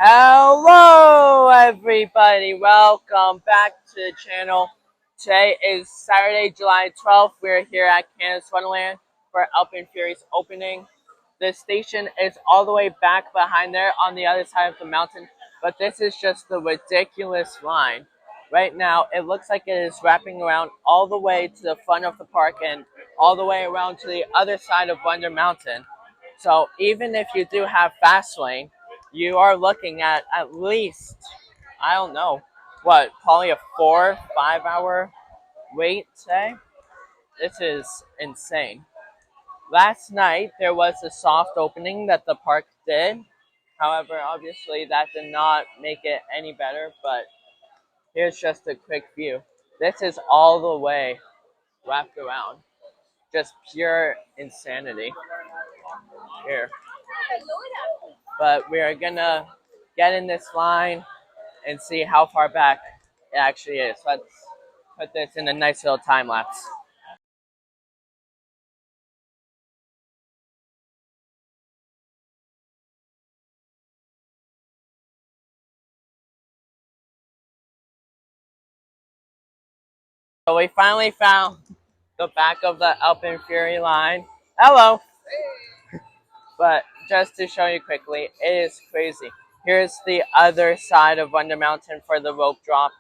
Hello everybody, welcome back to the channel. Today is Saturday, July 12th. We're here at Canada's Wonderland for Alpenfury's opening. The station is all the way back behind there on the other side of the mountain, but this is just the ridiculous line. Right now, it looks like it is wrapping around all the way to the front of the park and all the way around to the other side of Wonder Mountain. So even if you do have fast lane, you are looking at least, I don't know, what, probably a 4-5 hour wait today? This is insane. Last night, there was a soft opening that the park did. However, obviously, that did not make it any better, but here's just a quick view. This is all the way wrapped around. Just pure insanity here. But we are gonna get in this line and see how far back it actually is. Let's put this in a nice little time lapse. So we finally found the back of the Alpenfury line. Hello! But just to show you quickly, it is crazy. Here's the other side of Wonder Mountain for the rope drop.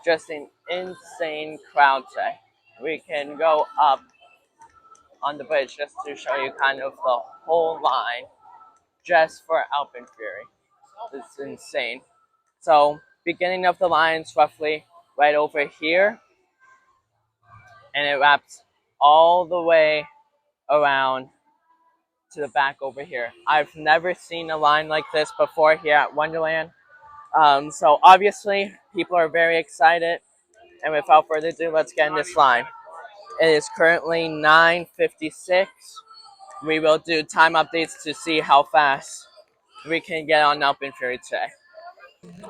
Just an insane crowd today. We can go up on the bridge just to show you kind of the whole line just for Alpenfury. It's insane. So beginning of the line's roughly right over here, and it wraps all the way around to the back over here. I've never seen a line like this before here at Wonderland. So obviously people are very excited, and without further ado, let's get in this line. It is currently 9:56. We will do time updates to see how fast we can get on Alpenfury today.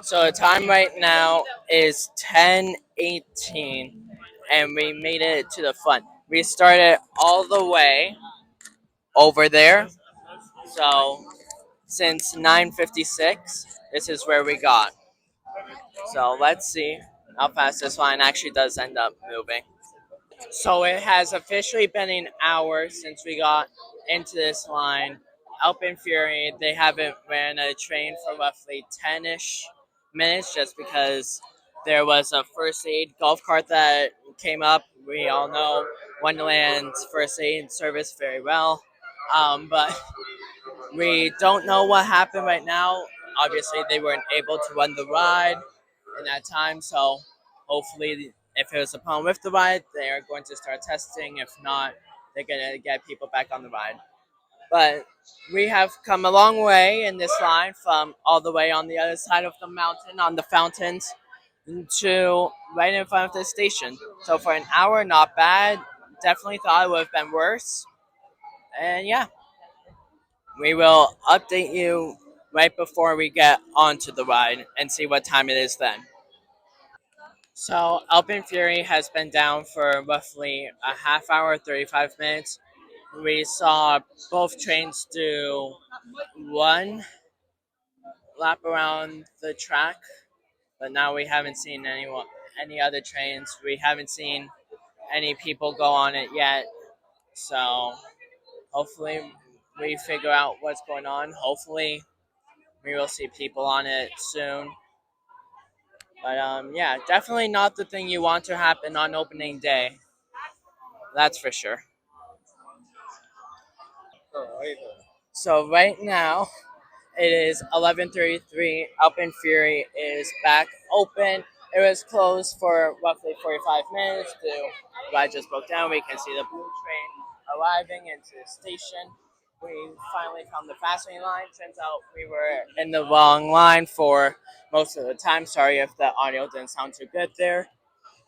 So the time right now is 10:18, and we made it to the front. We started all the way over there. So since 9:56, this is where we got. So let's see how fast this line actually does end up moving. So it has officially been an hour since we got into this line. Alpenfury, they haven't ran a train for roughly 10-ish minutes just because there was a first aid golf cart that came up. We all know Wonderland's first aid service very well. But we don't know what happened right now. Obviously, they weren't able to run the ride in that time, so hopefully, if it was a problem with the ride, they are going to start testing. If not, they're going to get people back on the ride. But we have come a long way in this line from all the way on the other side of the mountain on the fountains to right in front of the station. So for an hour, not bad. Definitely thought it would have been worse. And yeah, we will update you right before we get onto the ride and see what time it is then. So Alpenfury has been down for roughly a half hour, 35 minutes. We saw both trains do one lap around the track, but now we haven't seen any other trains. We haven't seen any people go on it yet. So hopefully we figure out what's going on. Hopefully we will see people on it soon. But yeah, definitely not the thing you want to happen on opening day. That's for sure. So right now it is 11:33. Alpenfury is back open. It was closed for roughly 45 minutes. The ride just broke down. We can see the blue train arriving into the station. We finally found the fast lane line. Turns out we were in the wrong line for most of the time. Sorry if the audio didn't sound too good there.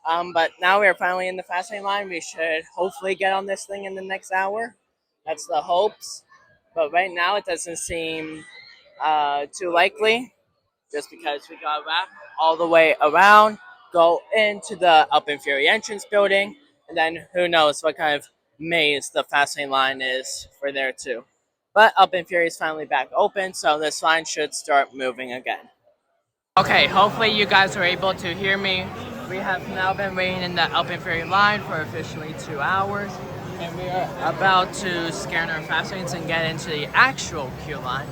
But now we are finally in the fast lane line. We should hopefully get on this thing in the next hour. That's the hopes. But right now it doesn't seem too likely, just because we got to wrap all the way around, go into the Alpenfury entrance building, and then who knows what kind of maze the fast lane line is for there too. But Alpenfury is finally back open, so this line should start moving again. Okay, hopefully you guys are able to hear me. We have now been waiting in the Alpenfury line for officially 2 hours, and we are about to scan our fast lanes and get into the actual queue line.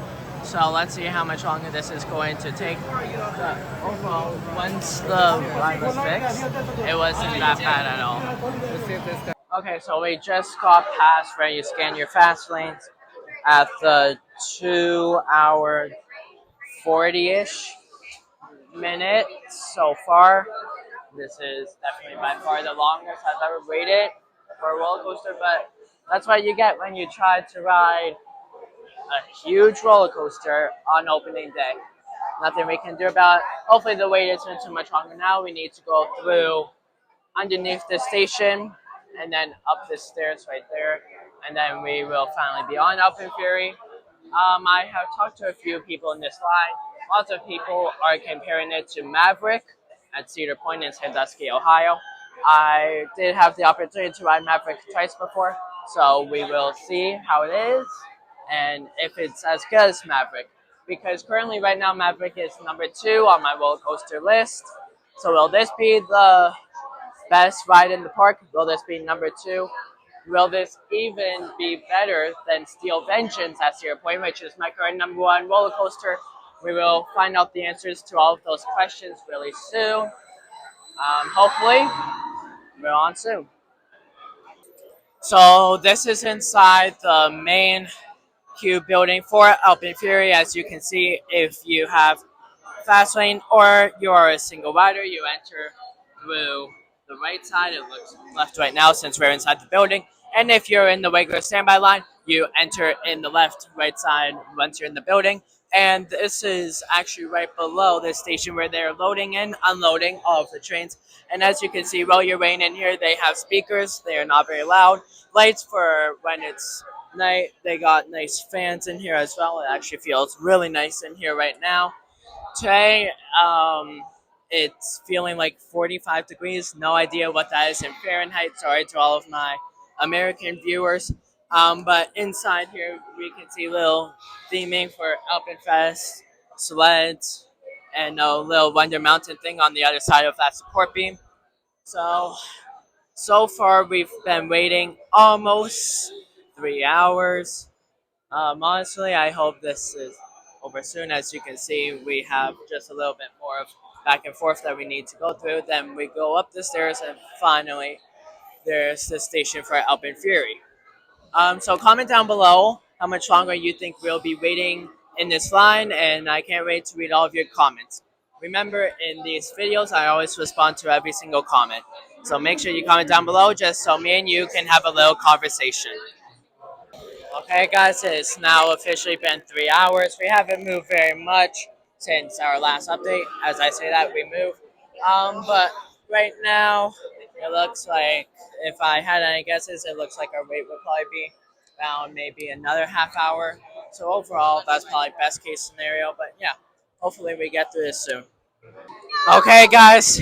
So let's see how much longer this is going to take. But overall, once the line was fixed, it wasn't that bad at all. Okay, so we just got past where you scan your fast lanes at the 2 hour 40-ish minutes so far. This is definitely by far the longest I've ever waited for a roller coaster, but that's what you get when you try to ride a huge roller coaster on opening day. Nothing we can do about it. Hopefully the wait isn't too much longer now. We need to go through underneath the station and then up the stairs right there, and then we will finally be on Alpenfury. I have talked to a few people in this line. Lots of people are comparing it to Maverick at Cedar Point in Sandusky, Ohio. I did have the opportunity to ride Maverick twice before, so we will see how it is and if it's as good as Maverick. Because currently, right now, Maverick is number 2 on my roller coaster list. So will this be the best ride in the park? Will this be number 2? Will this even be better than Steel Vengeance at Cedar Point, which is my current number 1 roller coaster? We will find out the answers to all of those questions really soon. Hopefully, we're on soon. So this is inside the main queue building for Alpenfury. As you can see, if you have fast lane or you are a single rider, you enter through the right side. It looks left right now since we're inside the building. And if you're in the regular standby line, you enter in the left right side once you're in the building. And this is actually right below the station where they're loading and unloading all of the trains. And as you can see, while you're waiting in here, they have speakers. They are not very loud. Lights for when it's night. They got nice fans in here as well. It actually feels really nice in here right now. Today, it's feeling like 45 degrees. No idea what that is in Fahrenheit. Sorry to all of my American viewers. But inside here, we can see little theming for Alpenfest, sleds, and a little Wonder Mountain thing on the other side of that support beam. So far, we've been waiting almost 3 hours. Honestly, I hope this is over soon. As you can see, we have just a little bit more of back and forth that we need to go through. Then we go up the stairs, and finally, there's the station for Alpenfury. So comment down below how much longer you think we'll be waiting in this line, and I can't wait to read all of your comments. Remember, in these videos, I always respond to every single comment. So make sure you comment down below just so me and you can have a little conversation. Okay, guys, it's now officially been 3 hours. We haven't moved very much since our last update. As I say that, we move. But right now, it looks like, if I had any guesses, it looks like our wait would probably be around maybe another half hour. So overall, that's probably best case scenario. But yeah, hopefully we get through this soon. Okay, guys,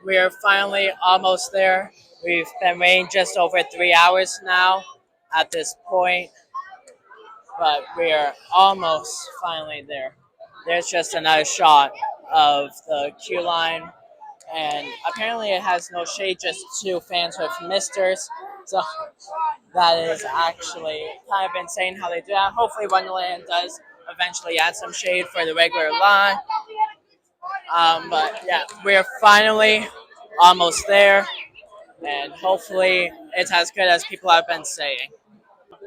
we are finally almost there. We've been waiting just over 3 hours now at this point, but we are almost finally there. There's just another shot of the queue line, and apparently it has no shade, just 2 fans with misters. So that is actually kind of insane how they do that. Hopefully Wonderland does eventually add some shade for the regular line. But yeah, we're finally almost there, and hopefully it's as good as people have been saying.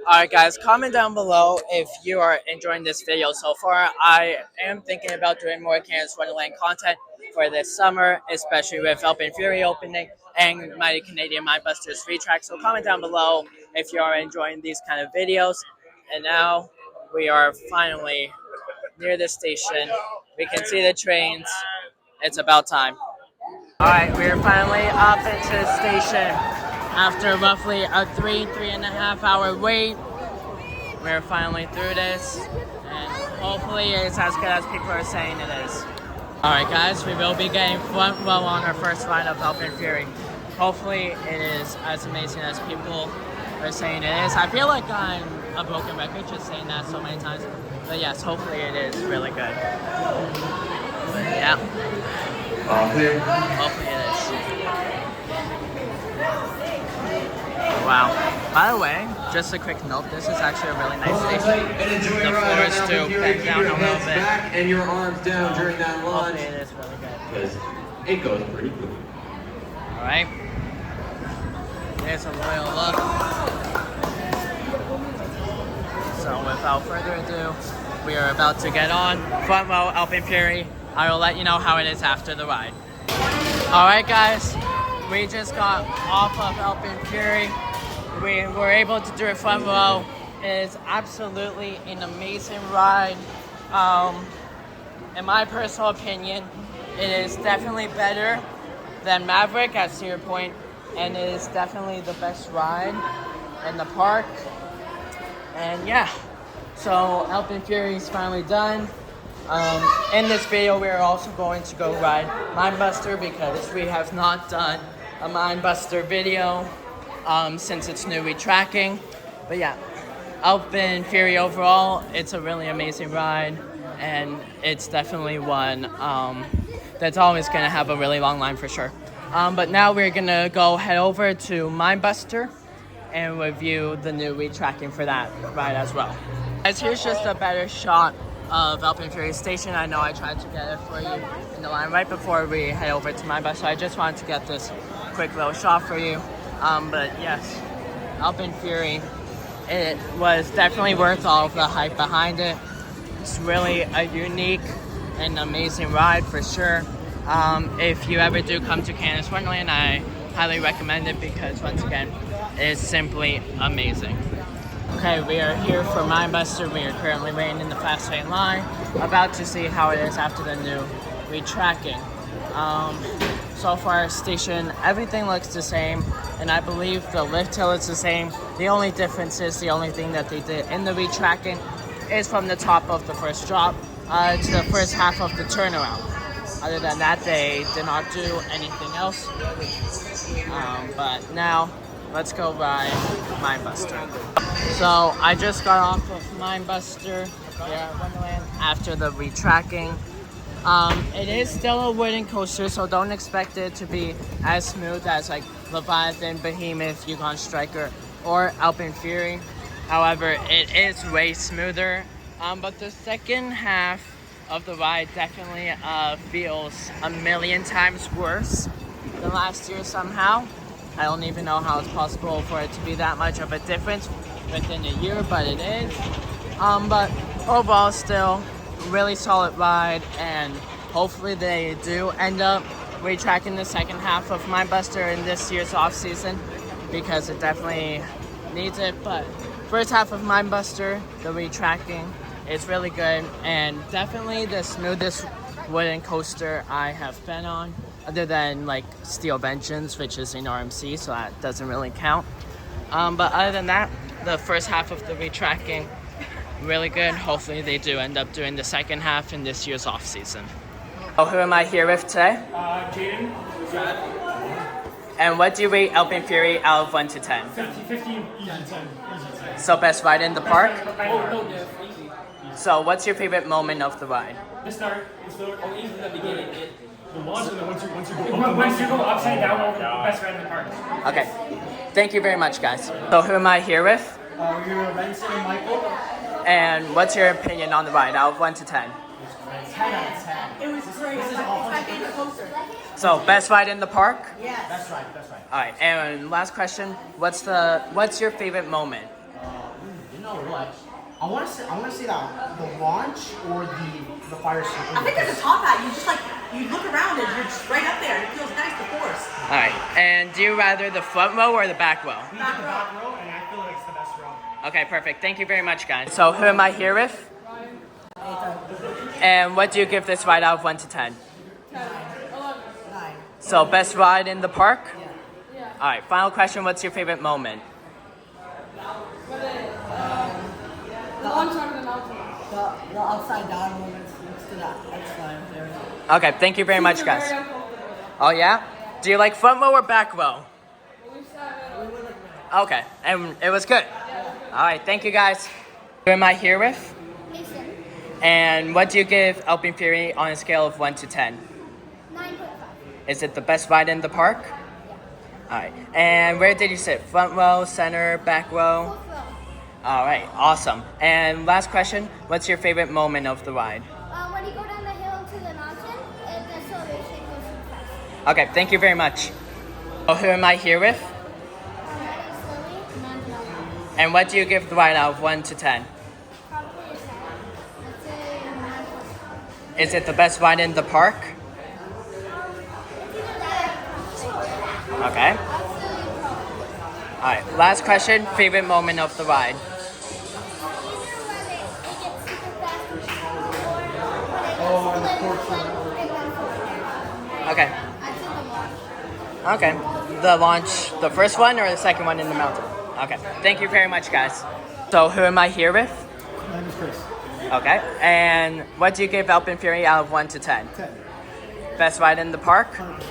Alright guys, comment down below if you are enjoying this video so far. I am thinking about doing more Kansas Wonderland content for this summer, especially with Alpenfury opening and Mighty Canadian Mindbusters free track. So comment down below if you are enjoying these kind of videos. And now we are finally near the station. We can see the trains. It's about time. Alright, we're finally up into the station. After roughly a 3.5 hour wait, we're finally through this, and hopefully it's as good as people are saying it is. Alright guys, we will be getting front row on our first ride of Alpenfury. Hopefully it is as amazing as people are saying it is. I feel like I'm a broken record just saying that so many times. But yes, hopefully it is really good. But yeah. Hopefully it is. Wow. By the way, just a quick note, this is actually a really nice station. The floors do bend down a little bit. Back and your arms down during that launch. Hopefully it is really good. Because it goes pretty quick. Alright. There's a royal look. So without further ado, we are about to get on front row Alpenfury. I will let you know how it is after the ride. Alright guys, we just got off of Alpenfury. We were able to do a front row. It is absolutely an amazing ride. In my personal opinion, it is definitely better than Maverick at Cedar Point, and it is definitely the best ride in the park. And yeah, so Alpenfury is finally done. In this video, we are also going to go ride Mindbuster because we have not done a Mindbuster video since its new retracking. But yeah, Alpenfury overall, it's a really amazing ride, and it's definitely one that's always going to have a really long line for sure. But now we're going to go head over to Mindbuster and review the new retracking for that ride as well. Guys, here's just a better shot of Alpenfury Station. I know I tried to get it for you in the line right before we head over to Mindbuster. I just wanted to get this quick little shot for you. But yes, Alpenfury, it was definitely worth all of the hype behind it. It's really a unique and amazing ride for sure. If you ever do come to Canada's Wonderland, I highly recommend it because once again, it is simply amazing. Okay, we are here for Mindbuster. We are currently waiting in the fast lane line, about to see how it is after the new retracking. So far, station, everything looks the same, and I believe the lift hill is the same. The only difference is the only thing that they did in the retracking is from the top of the first drop to the first half of the turnaround. Other than that, they did not do anything else. But now, let's go ride Mindbuster. So I just got off of Mindbuster here at Wonderland after the retracking. It is still a wooden coaster, so don't expect it to be as smooth as like Leviathan, Behemoth, Yukon Striker, or Alpenfury. However, it is way smoother. But the second half of the ride definitely feels a million times worse than last year somehow. I don't even know how it's possible for it to be that much of a difference within a year, but it is. But overall, still really solid ride, and hopefully they do end up retracking the second half of Mindbuster in this year's off season because it definitely needs it. But first half of Mindbuster, the retracking, is really good and definitely the smoothest wooden coaster I have been on, other than like Steel Vengeance, which is in RMC, so that doesn't really count. But other than that, the first half of the retracking, really good. Hopefully they do end up doing the second half in this year's off season. Oh, who am I here with today? Jaden. And what do you rate Alpenfury out of 1 to 10? 15, easy 10. So best ride in the park? Oh, no, easy. So what's your favorite moment of the ride? The start. Oh, easy in the beginning. The launch, and then once you go upside down, the best ride in the park. Okay. Thank you very much, guys. So who am I here with? You're Benson and Michael. And what's your opinion on the ride out of 1 to 10? 10 out of 10. It was great. This is my favorite coaster. So best ride in the park? Yes. That's right. All right. And last question: what's your favorite moment? You know what? I want to see that the launch or the fire circle. I think there's a top hat. You just you look around and you're just right up there. It feels nice to force. All right. And do you rather the front row or the back row? We did the back row, and I feel like it's the best row. Okay, perfect. Thank you very much, guys. So who am I here with? And what do you give this ride out of 1 to 10? 9. So best ride in the park? Yeah. All right. Final question: what's your favorite moment? The upside down moments next to that. That's fine. There. Okay. Thank you very much, guys. Oh yeah. Do you like front row or back row? Okay. And it was good. All right, thank you guys. Who am I here with? Mason. And what do you give Alpenfury on a scale of 1 to 10? 9.5. Is it the best ride in the park? All right. And where did you sit? Front row, center, back row? Fourth row. All right, awesome. And last question, what's your favorite moment of the ride? When you go down the hill into the mountain, and the acceleration goes super fast. Okay, thank you very much. Oh, who am I here with? Riding slowly, non-stop. And what do you give the ride out of 1 to 10? Probably a 10. Let's say 9.5. Is it the best ride in the park? It's either that or Okay. absolutely probably. All right, last question, favorite moment of the ride? Either when it gets super fast or when it gets slow and then forward. Okay. I'd say the launch. Okay. The launch, the first one or the second one in the mountain? Okay. Thank you very much, guys. So who am I here with? My name is Chris. Okay. And what do you give Alpenfury out of 1 to 10? 10. Best ride in the park? 100%.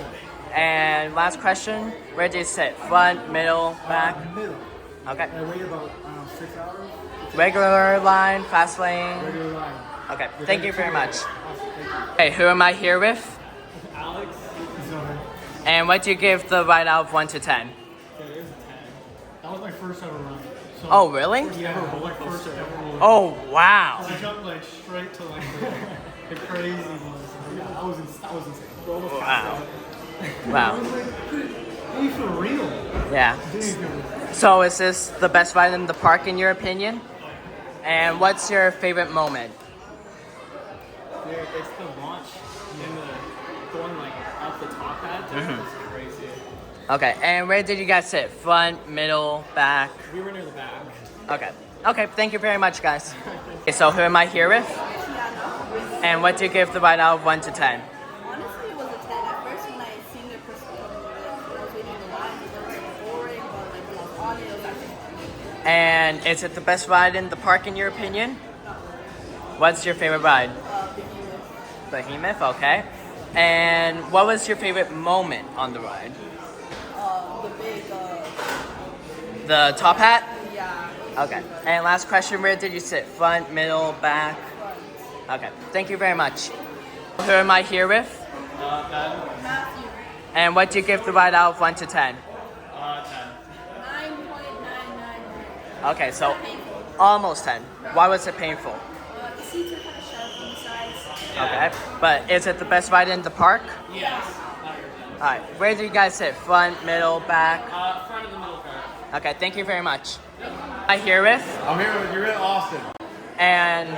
And last question, where do you sit? Front, middle, back? Middle. Okay. I wait about 6 hours. Regular line, fast lane? Regular line. Okay. Thank you very much. Awesome. Thank you. Okay, who am I here with? Alex. He's over. And what do you give the ride out of 1 to 10? Okay, there's a 10. That was my first ever run. So Oh, really? Yeah, like first ever roller. Oh, wow. I jumped like straight to like the crazy ones. Yeah, I was insane. Wow. Wow. Hey, for real. Yeah. Didn't even feel real. So is this the best ride in the park in your opinion? And what's your favorite moment? Dude, it's the launch and the going like up the top hat. It's crazy. Okay, and where did you guys sit? Front, middle, back? We were near the back. Okay. Okay, thank you very much, guys. Okay, so who am I here with? And what do you give the ride out of 1 to 10? Honestly, it was a 10. At first, when I seen the person when I was waiting in the line, it was like boring, but like when I was on it, it was actually fun. And is it the best ride in the park in your opinion? What's your favorite ride? Behemoth, okay. And what was your favorite moment on the ride? The big, The top hat? yeah, Okay. And last question, where did you sit? Front, middle, back? front. Okay. Thank you very much. Who am I here with? Matthew, And what do you give the ride out of 1 to 10? 10. 9.999. Okay, so almost 10. Why was it painful? The seats are kind of sharp on the sides. Okay. But is it the best ride in the park? Yes. Alright. Where do you guys sit? Front, middle, back? Front of the middle car. Okay, thank you very much. I here with? I'm here with you're in Austin. And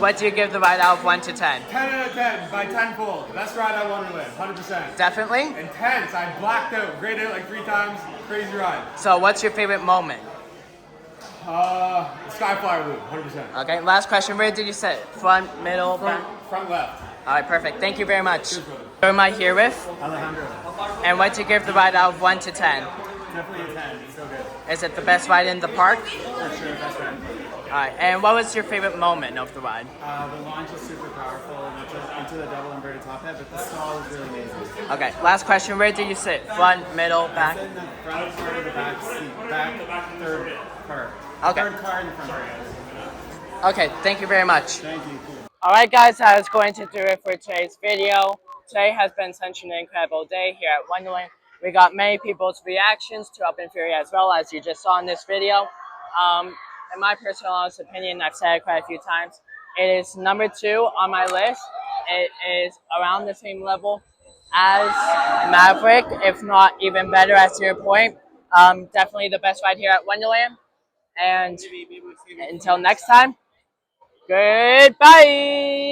what do you give the ride out of 1 to 10? 10 out of 10 by tenfold. Best ride at Wonderland, 100%. Definitely? Intense. I blacked out. Graded it like 3 times. Crazy ride. So what's your favorite moment? Skyflyer loop, 100%. Okay, last question. Where did you sit? Front, middle, back? Front left. Alright, perfect. Thank you very much. Cheers, brother. Who am I here with? Alejandro. And what do you give the ride out of 1 to 10? Definitely a 10. It's so good. Is it the best ride in the park? For sure, best ride. Alright, and what was your favorite moment of the ride? The launch is super powerful and it's into the double inverted top hat, but the stall is really amazing. Okay, last question. Where did you sit? Front, middle, Sit back? in the front part of the back seat, back third car. Okay. Third car in the front car. Okay, thank you very much. Thank you. Alright guys, that is going to do it for today's video. Today has been such an incredible day here at Wonderland. We got many people's reactions to Alpenfury as well, as you just saw in this video. In my personal honest opinion, I've said it quite a few times, it is number 2 on my list. It is around the same level as Maverick, if not even better at Zero Point. Definitely the best ride here at Wonderland. And until next time, goodbye!